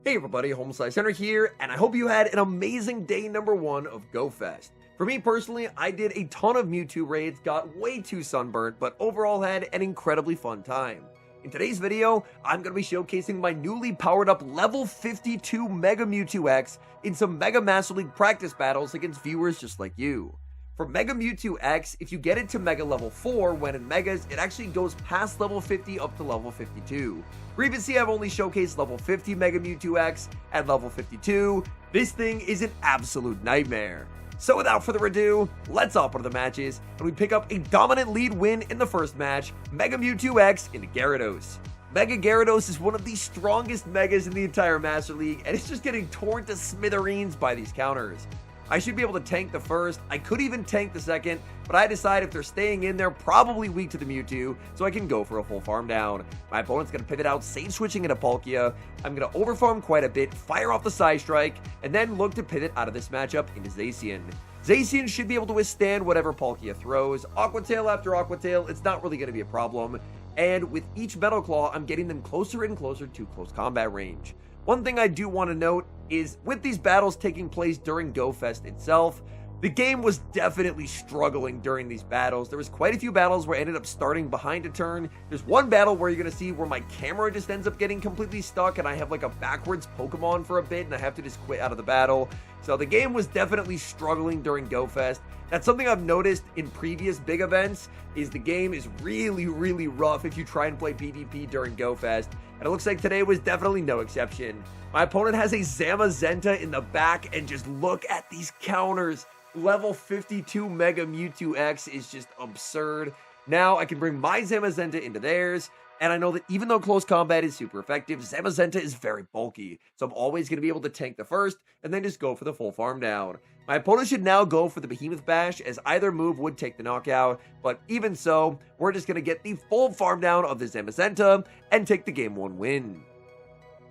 Hey everybody, HomeSliceHenry here, and I hope you had an amazing day number 1 of GoFest. For me personally, I did a ton of Mewtwo raids, got way too sunburnt, but overall had an incredibly fun time. In today's video, I'm going to be showcasing my newly powered up level 52 Mega Mewtwo X in some Mega Master League practice battles against viewers just like you. For Mega Mewtwo X, if you get it to Mega level 4 when in Megas, it actually goes past level 50 up to level 52. Previously, I've only showcased level 50 Mega Mewtwo X at level 52. This thing is an absolute nightmare. So without further ado, let's hop into the matches, and we pick up a dominant lead win in the first match, Mega Mewtwo X into Gyarados. Mega Gyarados is one of the strongest Megas in the entire Master League, and it's just getting torn to smithereens by these counters. I should be able to tank the first, I could even tank the second, but I decide if they're staying in, they're probably weak to the Mewtwo, so I can go for a full farm down. My opponent's going to pivot out, save switching into Palkia. I'm going to overfarm quite a bit, fire off the Psy Strike, and then look to pivot out of this matchup into Zacian. Zacian should be able to withstand whatever Palkia throws. Aqua Tail after Aqua Tail, it's not really going to be a problem. And with each Metal Claw, I'm getting them closer and closer to close combat range. One thing I do want to note is with these battles taking place during GoFest itself, the game was definitely struggling during these battles. There was quite a few battles where I ended up starting behind a turn. There's one battle where you're going to see where my camera just ends up getting completely stuck and I have like a backwards Pokemon for a bit and I have to just quit out of the battle. So the game was definitely struggling during GoFest. That's something I've noticed in previous big events, is the game is really rough if you try and play PvP during GoFest, and it looks like today was definitely no exception. My opponent has a Zamazenta in the back, and just look at these counters. Level 52 Mega Mewtwo X is just absurd. Now I can bring my Zamazenta into theirs, and I know that even though close combat is super effective, Zamazenta is very bulky, so I'm always going to be able to tank the first, and then just go for the full farm down. My opponent should now go for the Behemoth Bash, as either move would take the knockout, but even so, we're just going to get the full farm down of the Zamazenta, and take the game 1 win.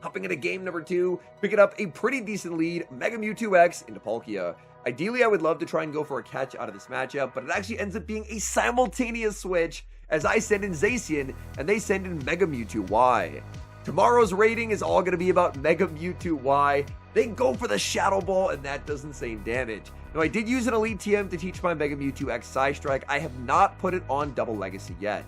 Hopping into game number 2, picking up a pretty decent lead, Mega Mewtwo X into Palkia. Ideally, I would love to try and go for a catch out of this matchup, but it actually ends up being a simultaneous switch, as I send in Zacian, and they send in Mega Mewtwo Y. Tomorrow's rating is all going to be about Mega Mewtwo Y. They go for the Shadow Ball, and that does insane damage. Now, I did use an Elite TM to teach my Mega Mewtwo X Psy Strike. I have not put it on Double Legacy yet.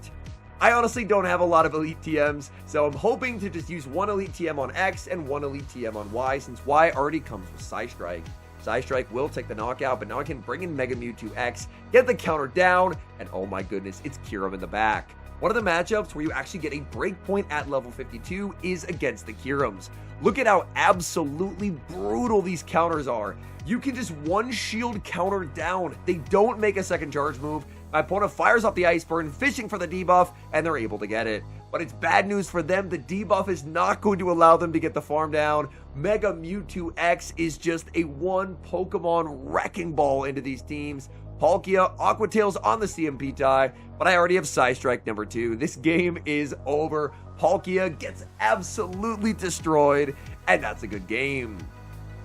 I honestly don't have a lot of Elite TMs, so I'm hoping to just use one Elite TM on X and one Elite TM on Y, since Y already comes with Psy Strike. Psy Strike will take the knockout, but now I can bring in Mega Mewtwo X, get the counter down, and oh my goodness, it's Kyurem in the back. One of the matchups where you actually get a breakpoint at level 52 is against the Kyurems. Look at how absolutely brutal these counters are. You can just one shield counter down. They don't make a second charge move. My opponent fires off the Ice Burn, fishing for the debuff, and they're able to get it. But it's bad news for them. The debuff is not going to allow them to get the farm down. Mega Mewtwo X is just a one Pokemon wrecking ball into these teams. Palkia, Aqua Tail's on the CMP tie, but I already have Psy Strike number 2. This game is over. Palkia gets absolutely destroyed, and that's a good game.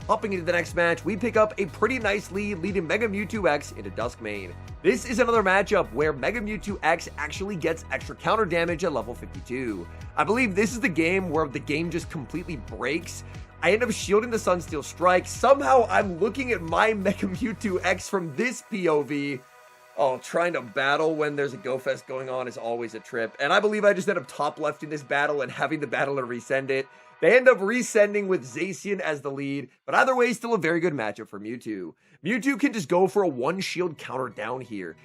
Hopping into the next match, we pick up a pretty nice lead, leading Mega Mewtwo X into Duskmane. This is another matchup where Mega Mewtwo X actually gets extra counter damage at level 52. I believe this is the game where the game just completely breaks. I end up shielding the Sunsteel Strike. Somehow I'm looking at my Mega Mewtwo X from this POV. Oh, trying to battle when there's a GoFest going on is always a trip. And I believe I just end up top left in this battle and having the battler resend it. They end up resending with Zacian as the lead, but either way, still a very good matchup for Mewtwo. Mewtwo can just go for a one shield counter down here.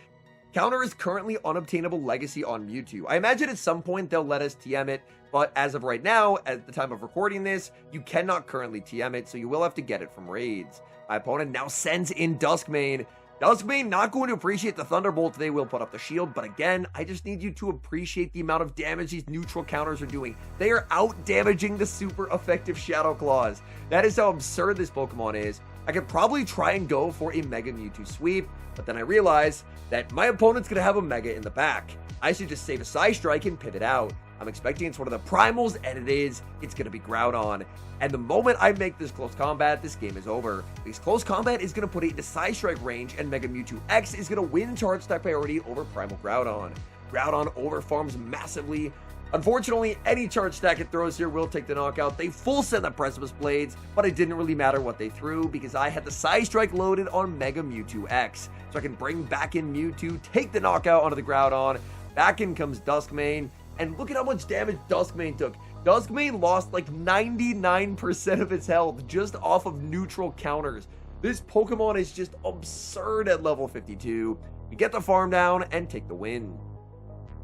Counter is currently unobtainable legacy on Mewtwo. I imagine at some point they'll let us TM it, but as of right now, at the time of recording this, you cannot currently TM it, so you will have to get it from raids. My opponent now sends in Duskmane. Duskmane not going to appreciate the Thunderbolt. They will put up the shield, but again, I just need you to appreciate the amount of damage these neutral counters are doing. They are out-damaging the super effective Shadow Claws. That is how absurd this Pokemon is. I could probably try and go for a Mega Mewtwo sweep, but then I realize that my opponent's going to have a Mega in the back. I should just save a Psy Strike and pivot out. I'm expecting it's one of the primals, and it is. It's going to be Groudon. And the moment I make this close combat, this game is over. Because close combat is going to put it into Psy Strike range, and Mega Mewtwo X is going to win charge type priority over Primal Groudon. Groudon overfarms massively. Unfortunately, any charge stack it throws here will take the knockout. They full send the Precipice Blades, but it didn't really matter what they threw because I had the Psy Strike loaded on Mega Mewtwo X. So I can bring back in Mewtwo, take the knockout onto the Groudon. Back in comes Duskmane, and look at how much damage Duskmane took. Duskmane lost like 99% of its health just off of neutral counters. This Pokemon is just absurd at level 52. We get the farm down and take the win.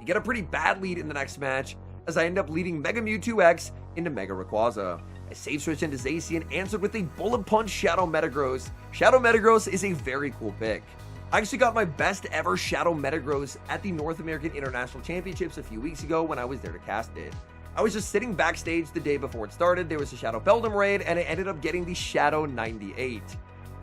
You get a pretty bad lead in the next match, as I end up leading Mega Mewtwo X into Mega Rayquaza. I save switch into Zacian, answered with a Bullet Punch Shadow Metagross. Shadow Metagross is a very cool pick. I actually got my best ever Shadow Metagross at the North American International Championships a few weeks ago when I was there to cast it. I was just sitting backstage the day before it started, there was a Shadow Beldum raid, and I ended up getting the Shadow 98.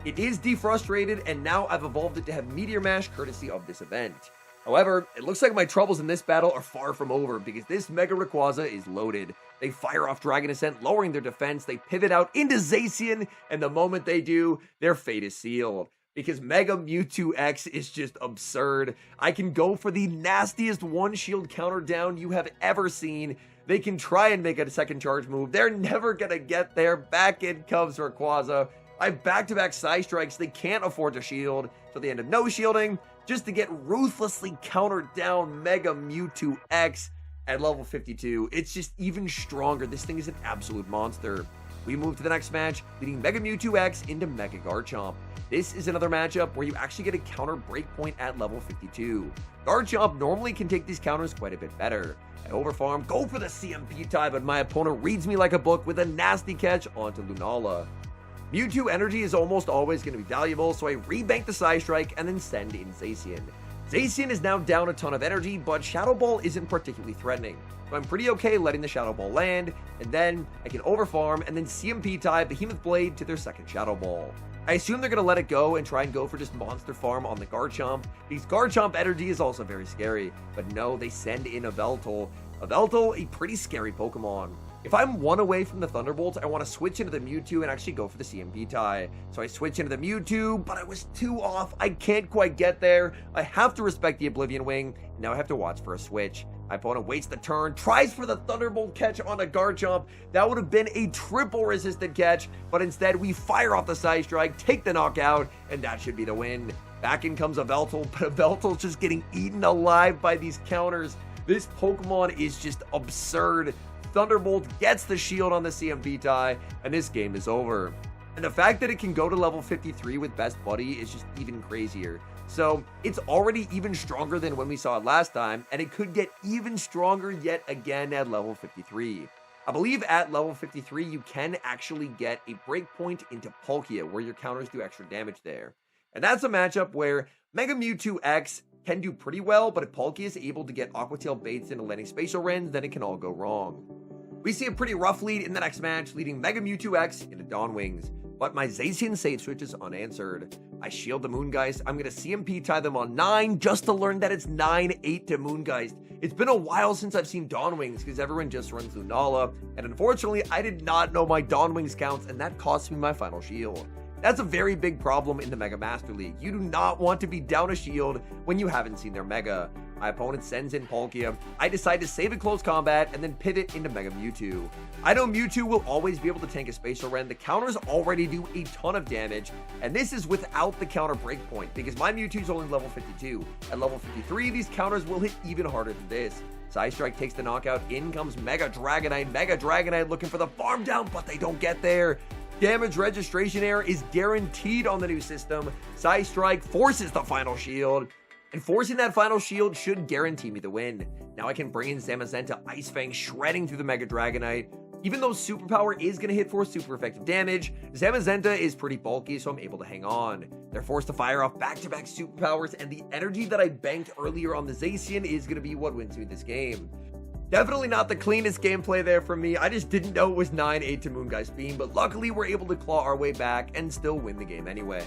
It is defrustrated, and now I've evolved it to have Meteor Mash courtesy of this event. However, it looks like my troubles in this battle are far from over because this Mega Rayquaza is loaded. They fire off Dragon Ascent, lowering their defense, they pivot out into Zacian, and the moment they do, their fate is sealed. Because Mega Mewtwo X is just absurd. I can go for the nastiest one-shield counter down you have ever seen. They can try and make a second charge move. They're never gonna get there. Back in comes Rayquaza. I have back-to-back Psy Strikes. They can't afford to shield, so they end up no shielding, just to get ruthlessly countered down Mega Mewtwo X at level 52. It's just even stronger. This thing is an absolute monster. We move to the next match, leading Mega Mewtwo X into Mega Garchomp. This is another matchup where you actually get a counter breakpoint at level 52. Garchomp normally can take these counters quite a bit better. I overfarm, go for the CMP tie, but my opponent reads me like a book with a nasty catch onto Lunala. Mewtwo energy is almost always going to be valuable, so I rebank the Psy Strike and then send in Zacian. Zacian is now down a ton of energy, but Shadow Ball isn't particularly threatening. So I'm pretty okay letting the Shadow Ball land, and then I can overfarm and then CMP tie Behemoth Blade to their second Shadow Ball. I assume they're going to let it go and try and go for just monster farm on the Garchomp, because Garchomp energy is also very scary. But no, they send in a Yveltal. Yveltal, a pretty scary Pokemon. If I'm one away from the Thunderbolt, I want to switch into the Mewtwo and actually go for the CMP tie. So I switch into the Mewtwo, but I was too off. I can't quite get there. I have to respect the Oblivion Wing. Now I have to watch for a switch. My opponent waits the turn, tries for the Thunderbolt catch on a Garchomp. That would have been a triple resisted catch, but instead we fire off the Psy Strike, take the knockout, and that should be the win. Back in comes a Yveltal, but Yveltal's just getting eaten alive by these counters. This Pokemon is just absurd. Thunderbolt gets the shield on the CMP tie, and this game is over. And the fact that it can go to level 53 with Best Buddy is just even crazier. So it's already even stronger than when we saw it last time, and it could get even stronger yet again at level 53. I believe at level 53 you can actually get a breakpoint into Palkia, where your counters do extra damage there. And that's a matchup where Mega Mewtwo X can do pretty well, but if Palkia is able to get Aqua Tail baits into landing Spatial Rends, then it can all go wrong. We see a pretty rough lead in the next match, leading Mega Mewtwo X into Dawn Wings, but my Zacian save switch is unanswered. I shield the Moongeist. I'm going to CMP tie them on 9 just to learn that it's 9-8 to Moongeist. It's been a while since I've seen Dawn Wings because everyone just runs Lunala, and unfortunately I did not know my Dawn Wings counts, and that cost me my final shield. That's a very big problem in the Mega Master League. You do not want to be down a shield when you haven't seen their Mega. My opponent sends in Palkia. I decide to save a close combat and then pivot into Mega Mewtwo. I know Mewtwo will always be able to tank a Spatial Rend. The counters already do a ton of damage, and this is without the counter breakpoint because my Mewtwo is only level 52. At level 53, these counters will hit even harder than this. Psy Strike takes the knockout. In comes Mega Dragonite. Mega Dragonite looking for the farm down, but they don't get there. Damage registration error is guaranteed on the new system. Psy Strike forces the final shield, and forcing that final shield should guarantee me the win. Now I can bring in Zamazenta, Ice Fang shredding through the Mega Dragonite. Even though Superpower is going to hit for super effective damage, Zamazenta is pretty bulky, so I'm able to hang on. They're forced to fire off back-to-back Superpowers, and the energy that I banked earlier on the Zacian is going to be what wins me this game. Definitely not the cleanest gameplay there from me. I just didn't know it was 9-8 to Moongeist Beam, but luckily we're able to claw our way back and still win the game anyway.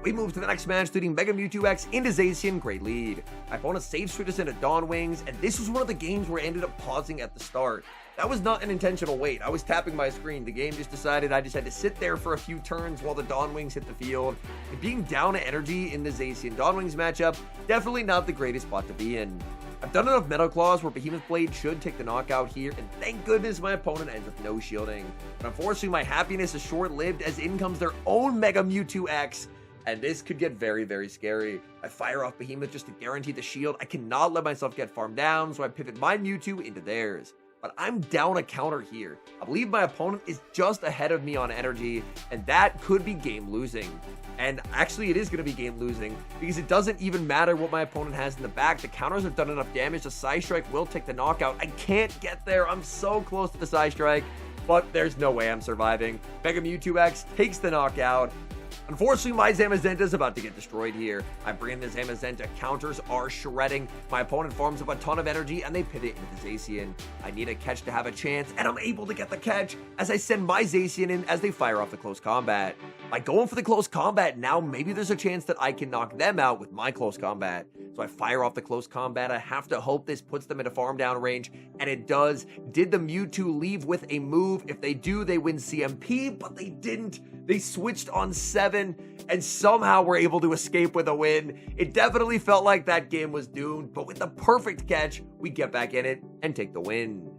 We move to the next match, leading Mega Mewtwo X into Zacian, great lead. My opponent save switches into Dawn Wings, and this was one of the games where I ended up pausing at the start. That was not an intentional wait. I was tapping my screen. The game just decided I just had to sit there for a few turns while the Dawn Wings hit the field. And being down to energy in the Zacian Dawn Wings matchup, definitely not the greatest spot to be in. I've done enough Metal Claws where Behemoth Blade should take the knockout here, and thank goodness my opponent ends with no shielding. But unfortunately, my happiness is short-lived as in comes their own Mega Mewtwo X, and this could get very, very scary. I fire off Behemoth just to guarantee the shield. I cannot let myself get farmed down, so I pivot my Mewtwo into theirs. But I'm down a counter here. I believe my opponent is just ahead of me on energy, and that could be game losing. And actually, it is going to be game losing because it doesn't even matter what my opponent has in the back. The counters have done enough damage. The Side Strike will take the knockout. I can't get there. I'm so close to the Side Strike, but there's no way I'm surviving. Mega Mewtwo X takes the knockout. Unfortunately, my Zamazenta is about to get destroyed here. I bring in the Zamazenta, counters are shredding. My opponent farms up a ton of energy and they pivot into the Zacian. I need a catch to have a chance, and I'm able to get the catch as I send my Zacian in as they fire off the close combat. By going for the close combat, now maybe there's a chance that I can knock them out with my close combat. So I fire off the close combat. I have to hope this puts them into farm down range, and it does. Did the Mewtwo leave with a move? If they do, they win CMP, but they didn't. They switched on 7 and somehow were able to escape with a win. It definitely felt like that game was doomed, but with the perfect catch, we get back in it and take the win.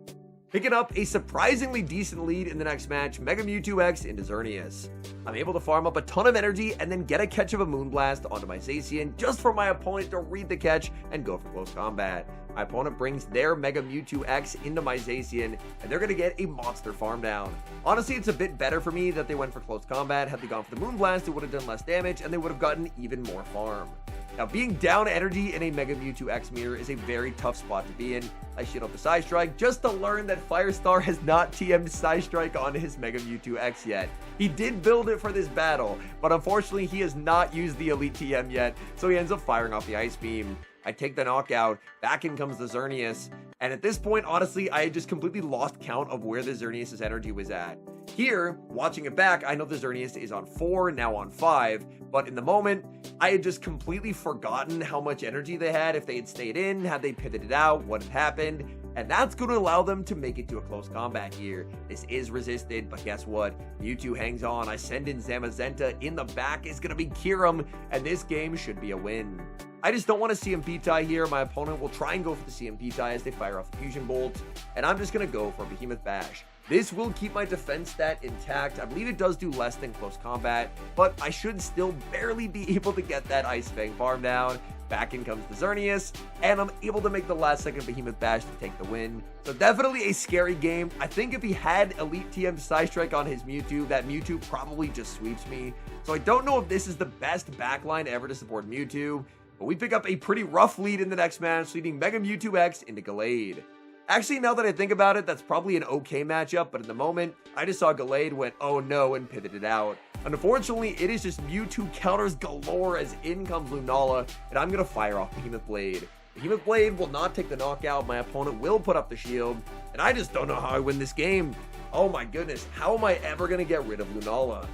Picking up a surprisingly decent lead in the next match, Mega Mewtwo X into Xerneas. I'm able to farm up a ton of energy and then get a catch of a Moonblast onto my Zacian just for my opponent to read the catch and go for close combat. My opponent brings their Mega Mewtwo X into my Zacian, and they're going to get a monster farm down. Honestly, it's a bit better for me that they went for close combat. Had they gone for the Moonblast, it would have done less damage, and they would have gotten even more farm. Now, being down energy in a Mega Mewtwo X mirror is a very tough spot to be in. I shield up the Side Strike just to learn that Firestar has not TM'd Side Strike on his Mega Mewtwo X yet. He did build it for this battle, but unfortunately he has not used the Elite TM yet, so he ends up firing off the Ice Beam. I take the knockout, back in comes the Xerneas, and at this point, honestly, I had just completely lost count of where the Xerneas' energy was at. Here, watching it back, I know the Xerneas is on 4, now on 5, but in the moment, I had just completely forgotten how much energy they had, if they had stayed in, had they pivoted out, what had happened, and that's going to allow them to make it to a close combat here. This is resisted, but guess what? Mewtwo hangs on. I send in Zamazenta. In the back is going to be Kirim, and this game should be a win. I just don't want a CMP tie here. My opponent will try and go for the CMP tie as they fire off the Fusion Bolt, and I'm just going to go for a Behemoth Bash. This will keep my defense stat intact. I believe it does do less than close combat, but I should still barely be able to get that Ice Fang farm down. Back in comes the Xerneas, and I'm able to make the last second Behemoth Bash to take the win. So definitely a scary game. I think if he had Elite TM Side Strike on his Mewtwo, that Mewtwo probably just sweeps me. So I don't know if this is the best backline ever to support Mewtwo, but we pick up a pretty rough lead in the next match, leading Mega Mewtwo X into Gallade. Actually, now that I think about it, that's probably an okay matchup, but in the moment, I just saw Gallade went, oh no, and pivoted out. Unfortunately, it is just Mewtwo counters galore as in comes Lunala, and I'm going to fire off Behemoth Blade. Behemoth Blade will not take the knockout, my opponent will put up the shield, and I just don't know how I win this game. Oh my goodness, how am I ever going to get rid of Lunala?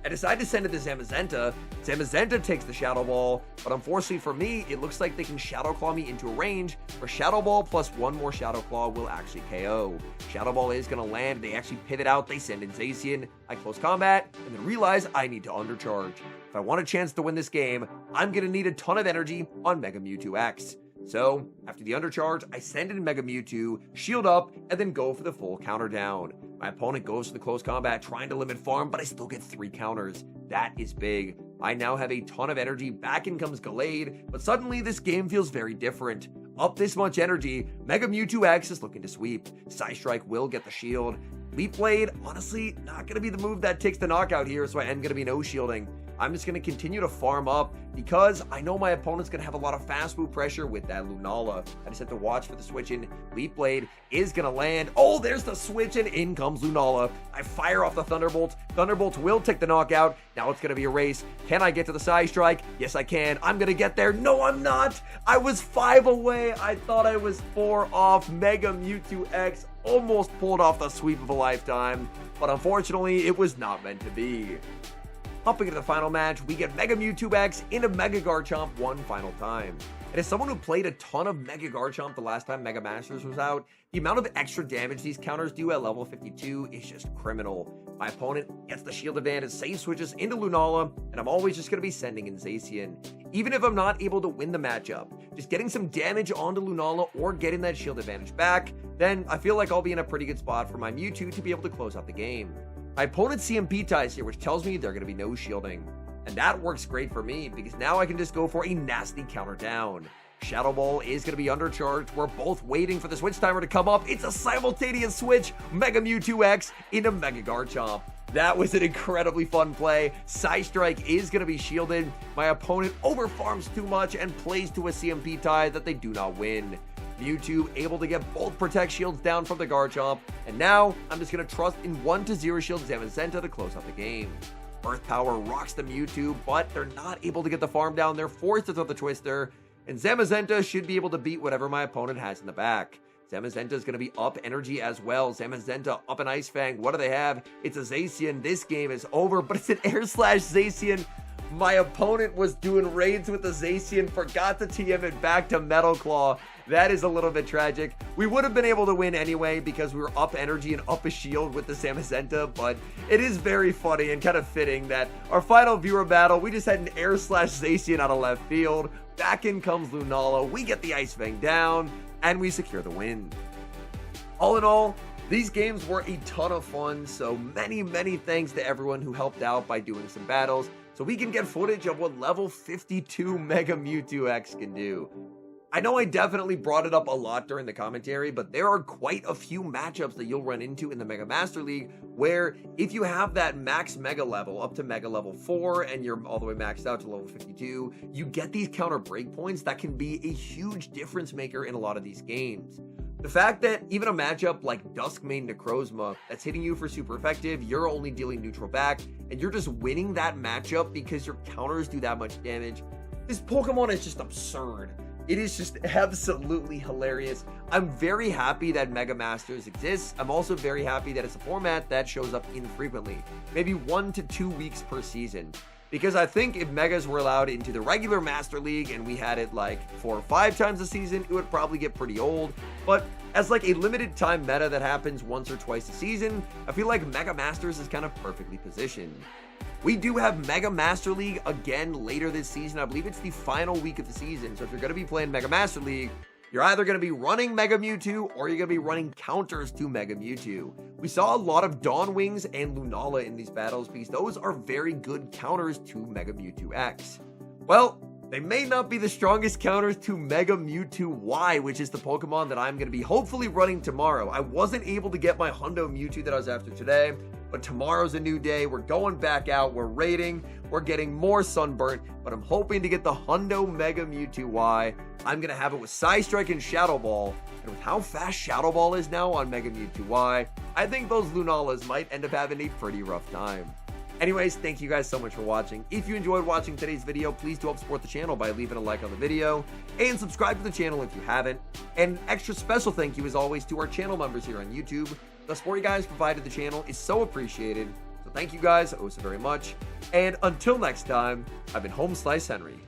I decide to send it to Zamazenta. Zamazenta takes the Shadow Ball, but unfortunately for me, it looks like they can Shadow Claw me into a range where Shadow Ball plus one more Shadow Claw will actually KO. Shadow Ball is going to land. They actually pivot out. They send in Zacian. I close combat and then realize I need to undercharge. If I want a chance to win this game, I'm going to need a ton of energy on Mega Mewtwo X. So, after the undercharge, I send in Mega Mewtwo, shield up, and then go for the full counter down. My opponent goes for the close combat, trying to limit farm, but I still get 3 counters. That is big. I now have a ton of energy, back in comes Gallade, but suddenly this game feels very different. Up this much energy, Mega Mewtwo X is looking to sweep. Side Strike will get the shield. Leap Blade, honestly, not going to be the move that takes the knockout here, so I am going to be no shielding. I'm just going to continue to farm up because I know my opponent's going to have a lot of fast move pressure with that Lunala. I just have to watch for the switch in. Leap Blade is going to land. Oh, there's the switch and in comes Lunala. I fire off the Thunderbolt. Thunderbolt will take the knockout. Now it's going to be a race. Can I get to the Side Strike? Yes, I can. I'm going to get there. No, I'm not. I was 5 away. I thought I was 4 off. Mega Mewtwo X almost pulled off the sweep of a lifetime, but unfortunately, it was not meant to be. Hopping into the final match, we get Mega Mewtwo X into Mega Garchomp one final time. And as someone who played a ton of Mega Garchomp the last time Mega Masters was out, the amount of extra damage these counters do at level 52 is just criminal. My opponent gets the shield advantage, save switches into Lunala, and I'm always just going to be sending in Zacian. even if I'm not able to win the matchup. Just getting some damage onto Lunala or getting that shield advantage back, then I feel like I'll be in a pretty good spot for my Mewtwo to be able to close out the game. My opponent's CMP ties here, which tells me they're going to be no shielding. And that works great for me because now I can just go for a nasty counter down. Shadow Ball is going to be undercharged. We're both waiting for the switch timer to come up. It's a simultaneous switch. Mega Mewtwo X into Mega Garchomp. That was an incredibly fun play. Side Strike is going to be shielded. My opponent overfarms too much and plays to a CMP tie that they do not win. Mewtwo able to get both Protect Shields down from the Garchomp. And now I'm just going to trust in 1-0 shield Zamazenta to close out the game. Earth Power rocks the Mewtwo, but they're not able to get the farm down. They're forced to throw the Twister. And Zamazenta should be able to beat whatever my opponent has in the back. Zamazenta is going to be up energy as well. Zamazenta up an Ice Fang. What do they have? It's a Zacian. This game is over, but it's an Air Slash Zacian. My opponent was doing raids with the Zacian, forgot to TM it back to Metal Claw. That is a little bit tragic. We would have been able to win anyway because we were up energy and up a shield with the Zamazenta, but it is very funny and kind of fitting that our final viewer battle, we just had an Air Slash Zacian out of left field. Back in comes Lunala. We get the Ice Fang down, and we secure the win. All in all, these games were a ton of fun, so many thanks to everyone who helped out by doing some battles, so we can get footage of what level 52 Mega Mewtwo X can do. I know I definitely brought it up a lot during the commentary, but there are quite a few matchups that you'll run into in the Mega Master League where if you have that max Mega level up to Mega level 4 and you're all the way maxed out to level 52, you get these counter breakpoints that can be a huge difference maker in a lot of these games. The fact that even a matchup like Duskmane Necrozma that's hitting you for super effective, you're only dealing neutral back, and you're just winning that matchup because your counters do that much damage. This Pokemon is just absurd. It is just absolutely hilarious. I'm very happy that Mega Masters exists. I'm also very happy that it's a format that shows up infrequently, maybe 1 to 2 weeks per season. Because I think if Megas were allowed into the regular Master League and we had it like 4 or 5 times a season, it would probably get pretty old. But as like a limited time meta that happens once or twice a season, I feel like Mega Masters is kind of perfectly positioned. We do have Mega Master League again later this season. I believe it's the final week of the season. So if you're going to be playing Mega Master League, you're either going to be running Mega Mewtwo or you're going to be running counters to Mega Mewtwo. We saw a lot of Dawn Wings and Lunala in these battles because those are very good counters to Mega Mewtwo X. Well, they may not be the strongest counters to Mega Mewtwo Y, which is the Pokemon that I'm going to be hopefully running tomorrow. I wasn't able to get my Hundo Mewtwo that I was after today, but tomorrow's a new day. We're going back out. We're raiding. We're getting more Sunburnt, but I'm hoping to get the Hundo Mega Mewtwo Y. I'm going to have it with Side Strike and Shadow Ball, and with how fast Shadow Ball is now on Mega Mewtwo Y, I think those Lunalas might end up having a pretty rough time. Anyways, thank you guys so much for watching. If you enjoyed watching today's video, please do help support the channel by leaving a like on the video and subscribe to the channel if you haven't. And an extra special thank you as always to our channel members here on YouTube. The support you guys provided the channel is so appreciated. So thank you guys oh so very much. And until next time, I've been HomeSliceHenry.